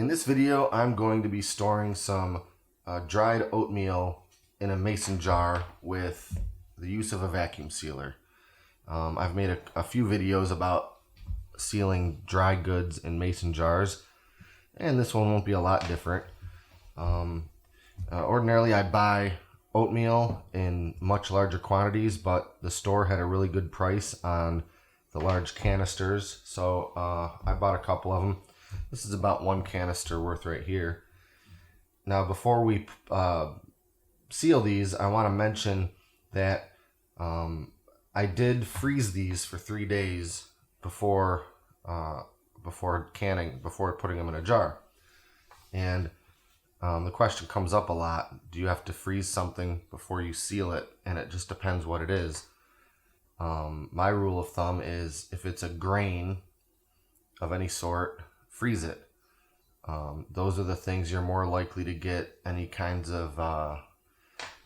In this video, I'm going to be storing some dried oatmeal in a mason jar with the use of a vacuum sealer. I've made a few videos about sealing dry goods in mason jars, and this one won't be a lot different. Ordinarily, I buy oatmeal in much larger quantities, but the store had a really good price on the large canisters, so I bought a couple of them. This is about one canister worth right here. Now, before we seal these, I want to mention that I did freeze these for 3 days before canning, before putting them in a jar. And the question comes up a lot: do you have to freeze something before you seal it? And it just depends what it is. My rule of thumb is if it's a grain of any sort, freeze it. Those are the things you're more likely to get any kinds of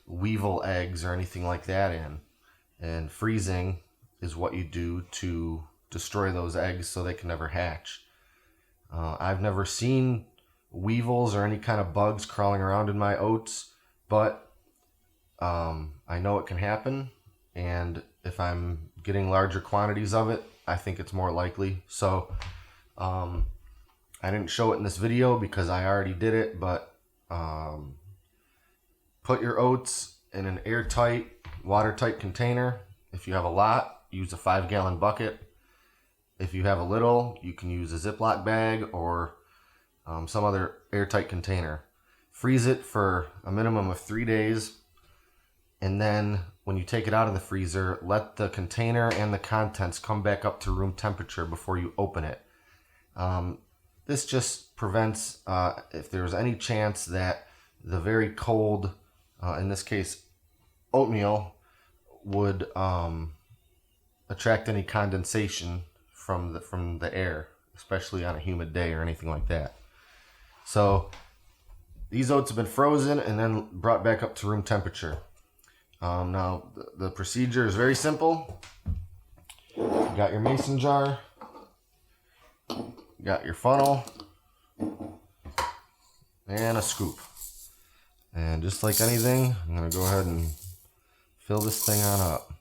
weevil eggs or anything like that in. And freezing is what you do to destroy those eggs so they can never hatch. I've never seen weevils or any kind of bugs crawling around in my oats, but I know it can happen, and if I'm getting larger quantities of it, I think it's more likely. So I didn't show it in this video because I already did it, but put your oats in an airtight, watertight container. If you have a lot, use a 5-gallon bucket. If you have a little, you can use a Ziploc bag or some other airtight container. Freeze it for a minimum of 3 days, and then when you take it out of the freezer, let the container and the contents come back up to room temperature before you open it. This just prevents, if there's any chance that the very cold, in this case oatmeal, would attract any condensation from the air, especially on a humid day or anything like that. So these oats have been frozen and then brought back up to room temperature. Now the procedure is very simple. You got your mason jar, you got your funnel, and a scoop. And just like anything, I'm going to go ahead and fill this thing on up.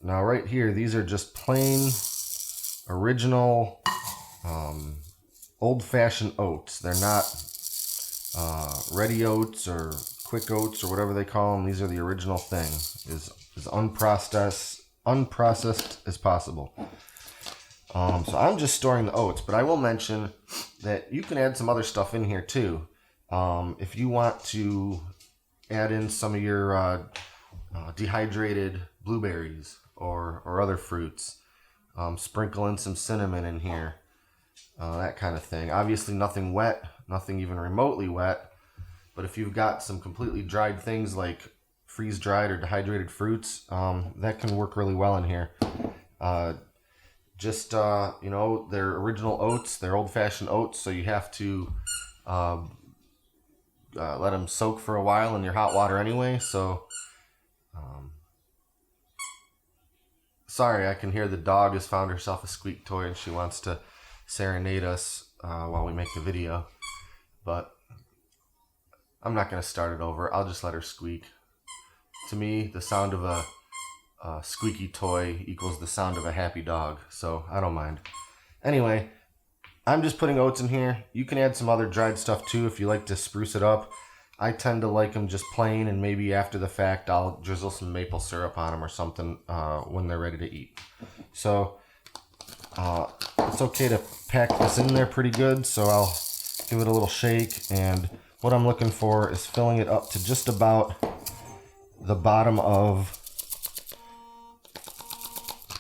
Now right here, these are just plain, original, old-fashioned oats. They're not ready oats or quick oats or whatever they call them. These are the original thing, as unprocessed as possible. So I'm just storing the oats, but I will mention that you can add some other stuff in here too. If you want to add in some of your dehydrated blueberries or other fruits, sprinkle in some cinnamon in here, that kind of thing. Obviously nothing wet, nothing even remotely wet, but if you've got some completely dried things like freeze-dried or dehydrated fruits, that can work really well in here. You know, they're original oats, they're old-fashioned oats, so you have to let them soak for a while in your hot water anyway. So sorry, I can hear the dog has found herself a squeak toy and she wants to serenade us while we make the video, but I'm not going to start it over. I'll just let her squeak. To me, the sound of a squeaky toy equals the sound of a happy dog, so I don't mind. Anyway, I'm just putting oats in here. You can add some other dried stuff too if you like to spruce it up. I tend to like them just plain, and maybe after the fact I'll drizzle some maple syrup on them or something when they're ready to eat. So it's okay to pack this in there pretty good, so I'll give it a little shake, and what I'm looking for is filling it up to just about the bottom of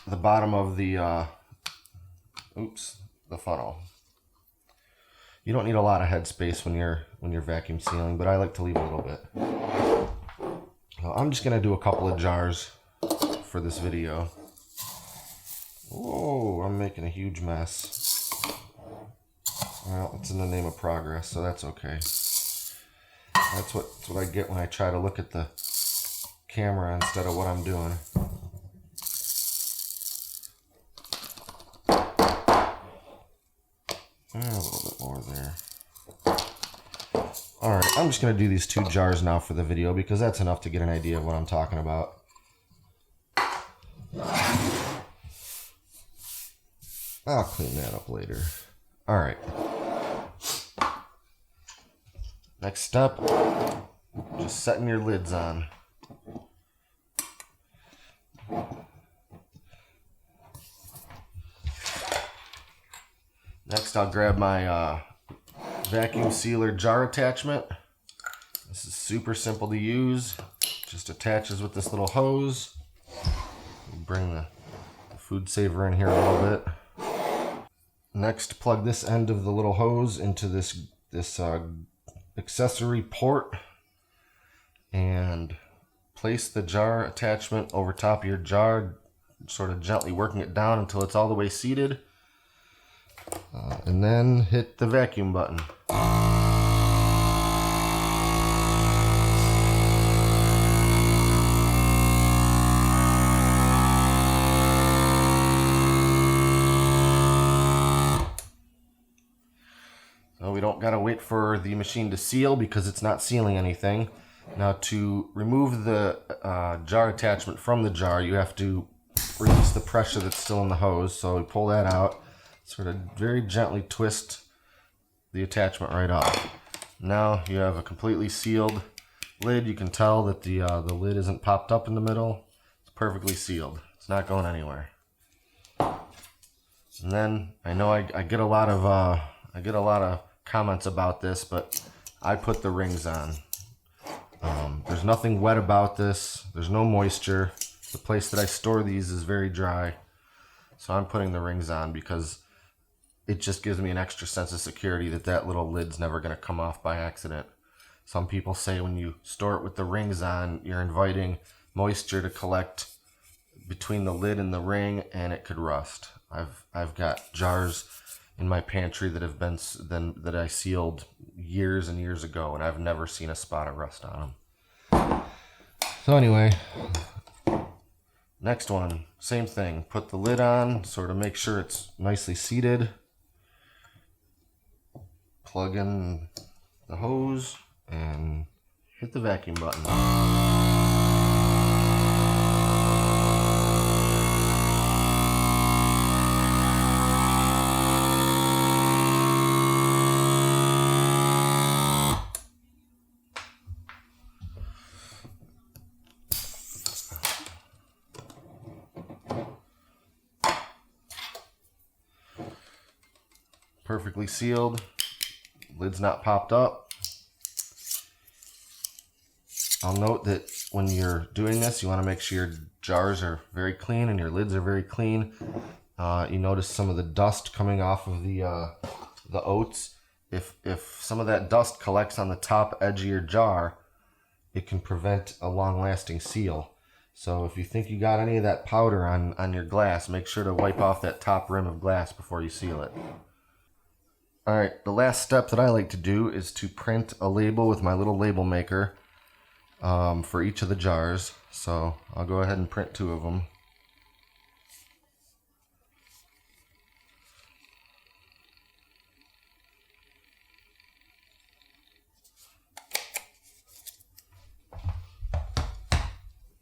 the funnel. You don't need a lot of headspace when you're vacuum sealing, but I like to leave a little bit. I'm just gonna do a couple of jars for this video. Whoa, I'm making a huge mess. Well, it's in the name of progress, so that's okay. That's what I get when I try to look at the camera instead of what I'm doing. A little bit more. more there. Alright, I'm just going to do these 2 jars now for the video because that's enough to get an idea of what I'm talking about. I'll clean that up later. Alright. Next step, just setting your lids on. Next, I'll grab my vacuum sealer jar attachment. This is super simple to use. Just attaches with this little hose. Bring the FoodSaver in here a little bit. Next, plug this end of the little hose into this accessory port and place the jar attachment over top of your jar, sort of gently working it down until it's all the way seated. And then hit the vacuum button. So we don't gotta wait for the machine to seal because it's not sealing anything. Now to remove the jar attachment from the jar, you have to release the pressure that's still in the hose. So we pull that out, sort of very gently twist the attachment right off. Now you have a completely sealed lid. You can tell that the lid isn't popped up in the middle. It's perfectly sealed. It's not going anywhere. And then I know I get a lot of comments about this, but I put the rings on. There's nothing wet about this. There's no moisture. The place that I store these is very dry. So I'm putting the rings on because it just gives me an extra sense of security that little lid's never going to come off by accident. Some people say when you store it with the rings on, you're inviting moisture to collect between the lid and the ring, and it could rust. I've got jars in my pantry that I sealed years and years ago, and I've never seen a spot of rust on them. So anyway, next one, same thing. Put the lid on, sort of make sure it's nicely seated. Plug in the hose and hit the vacuum button. Perfectly sealed. Lid's not popped up. I'll note that when you're doing this, you want to make sure your jars are very clean and your lids are very clean. You notice some of the dust coming off of the oats. If some of that dust collects on the top edge of your jar, it can prevent a long-lasting seal. So if you think you got any of that powder on your glass, make sure to wipe off that top rim of glass before you seal it. Alright, the last step that I like to do is to print a label with my little label maker for each of the jars. So I'll go ahead and print 2 of them.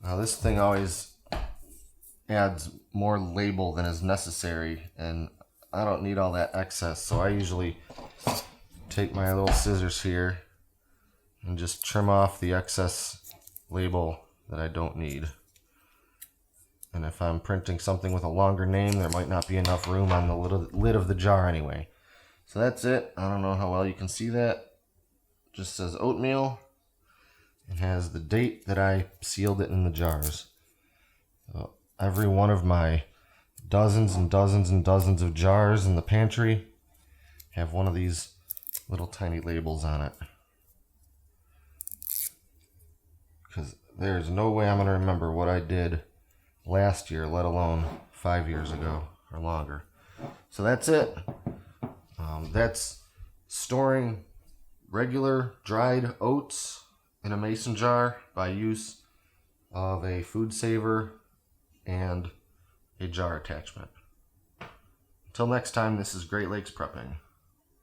Now this thing always adds more label than is necessary, and I don't need all that excess, so I usually take my little scissors here and just trim off the excess label that I don't need. And if I'm printing something with a longer name, there might not be enough room on the lid of the jar anyway. So that's it. I don't know how well you can see that. It just says oatmeal. It has the date that I sealed it in the jars. So every one of my dozens and dozens and dozens of jars in the pantry have one of these little tiny labels on it. Because there's no way I'm going to remember what I did last year, let alone 5 years ago or longer. So that's it. That's storing regular dried oats in a mason jar by use of a FoodSaver and a jar attachment. Until next time, this is Great Lakes Prepping.